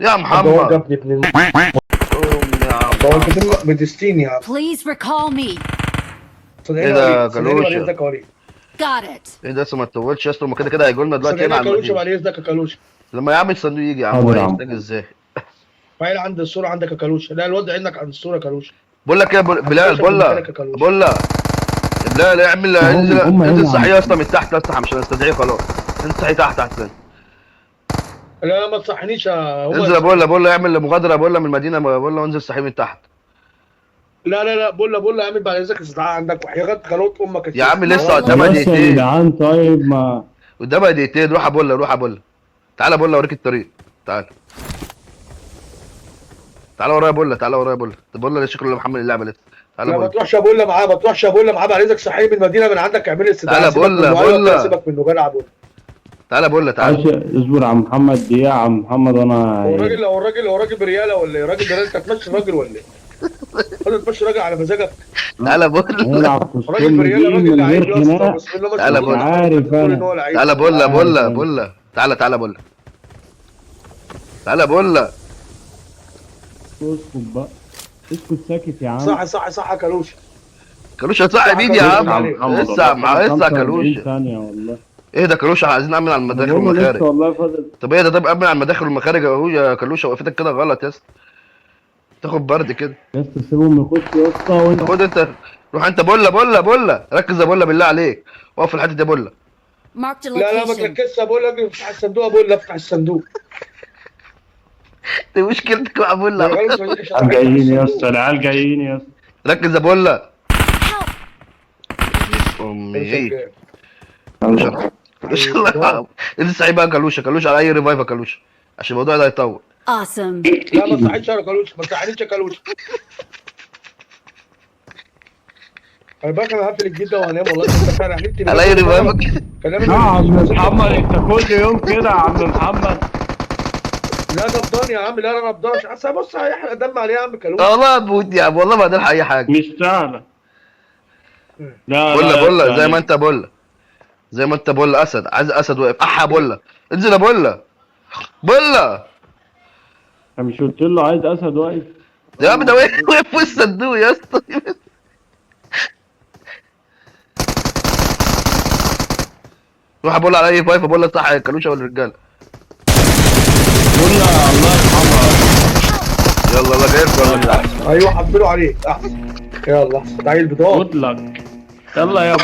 يا هو محمد جابني ابن قوم يا هو محمد. انت بتستيني يا عم. Please recall me. ايه صدقني ده وليد، صدقني وليد، كلوشه؟ ازيك يا وليد؟ Got it. ايه ده؟ ما تطولش يا اسطى، هما كده كده هيجوا لنا دلوقتي صدقني هنا يا على كالوشه، المدينه. بعد اذنك يا كالوشه. لما يا عم الصندوق يجي يا عم، هو حاضر يا عم. هيحتاج ازاي؟ فايل عند الصوره عندك يا كالوشه. لا الواد عندك عند الصوره يا كالوشه. بقول لك ايه بلال، هتكشف من بقول مكانك لك يا كالوشه. بقول لك بلال اعمل انزل هم انزل هنا صحيه يا اسطى من تحت يا اسطى، مش هنستدعيه خلاص. انزل صحيه تحت احسن. لا ما تصحنيش، هم انزل بقول له اعمل مغادره، بقول له من المدينه، بقول له انزل صحيه من تحت. لا لا لا، بقول له اعمل بعد اذنك استدعاء عندك وحياة خلوت امك يا عم الست. لسه والله قدامها يا اسطى يا دقيقتين، جدعان طيب ما قدامها دقيقتين. روح ابولا روح ابولا. تعالى بولا اوريك الطريق. تعالى تعالى ورايا بولا، تعالى ورايا بولا. بولا شكله محمل اللعبه لسه. تعالى لا ما بولا تروحش ابولا معاه، ما تروحش ابولا معاه، بعد اذنك صحيح من المدينه من عندك اعمل لي استدعاء. تعالى سيبك بولا منه، ايوه كده بولا. سيبك منه جدع ابولا. تعالى بولا تعالى. اصبر يا عم محمد دقيقة يا عم محمد وانا هو الراجل برياله ولا ايه؟ الراجل برياله، انت هتمشي الراجل ولا ايه؟ انت تمشي الراجل على مزاجك. تعالى بولا. هنلعب في الراجل السم برياله، دي الراجل من لعيب غير يا اسطى، خناق. بسم الله ما شاء تعالى الله. بولا. عارف تقول ان انا هو لعيب. تعالى بولا بولا عارف. بولا. تعالى تعالى بولا. تعالى بولا. اسكت بقى، اسكت ساكت يا عم. صح صح صح يا كالوشه. كلوشه صاحب ايدي يا كلوشة عم. عليك. لسه لسه 45 كلوشه. ثانية والله. ايه ده كلوشه؟ عايزين نعمل على انا المداخل بقول له لسه والمخارج. والله فاضل. طب ايه ده؟ طب امن على المداخل والمخارج اهو يا كلوشه. وقفتك كده غلط يا اسطى، تاخد برد كده. يا اسطى سيبهم يخشوا يا اسطى وانت خد انت، روح انت بولا بولا بولا. ركز يا بولا بالله عليك، وقف في الحته دي يا بولا. Marked a لا لا ما location. تركزش، بقول لك افتح الصندوق، بقول لك افتح الصندوق. دي مشكلتك مع يا بولا. غالي مش عايزك عشان العيال افتح جايين يا الصندوق. اسطى، العيال جايين يا اسطى. ركز يا بولا. Help. امي كالوشة ايه الجاي. كلوشه. كلوشه الله يرحمه. انت صحيح بقى كلوشه، كلوشه على اي ريفايف يا كلوشه، عشان الموضوع ده هيطول. Awesome. لا ما تصحيش يا كالوشه، ما تصحيش يا كالوشه. انا بقى انا هقفل الجيل ده وهنام والله. انت فعلا حلمت على اي ريفايف. كلام يا عم محمد انت كل يوم كده يا عم محمد. لا نبضان يا عم، لا لا نبضان، مش حاسس. بص هيحرق دم عليه يا عم كالوشه. والله بودي يا عم، والله ما هنلحق اي حاجه. مش سهلة. لا بولا لا بولا يا زي اسطى ما انت بولا، زي ما انت بولا. اسد عايز اسد واقف. احا بولا. انزل يا بولا بولا. انت مش قلت له عايز اسد واقف؟ يا عم ده واقف في الصندوق يا اسطى. روح بقول على اي فايف، بقول لك صح يا كلوشه والرجاله. قول له الله يرحمه. يلا يلا جاي لكم. ايوه حبلوا عليك احسن. يلا تعالى البطاقه. قلت لك يلا يا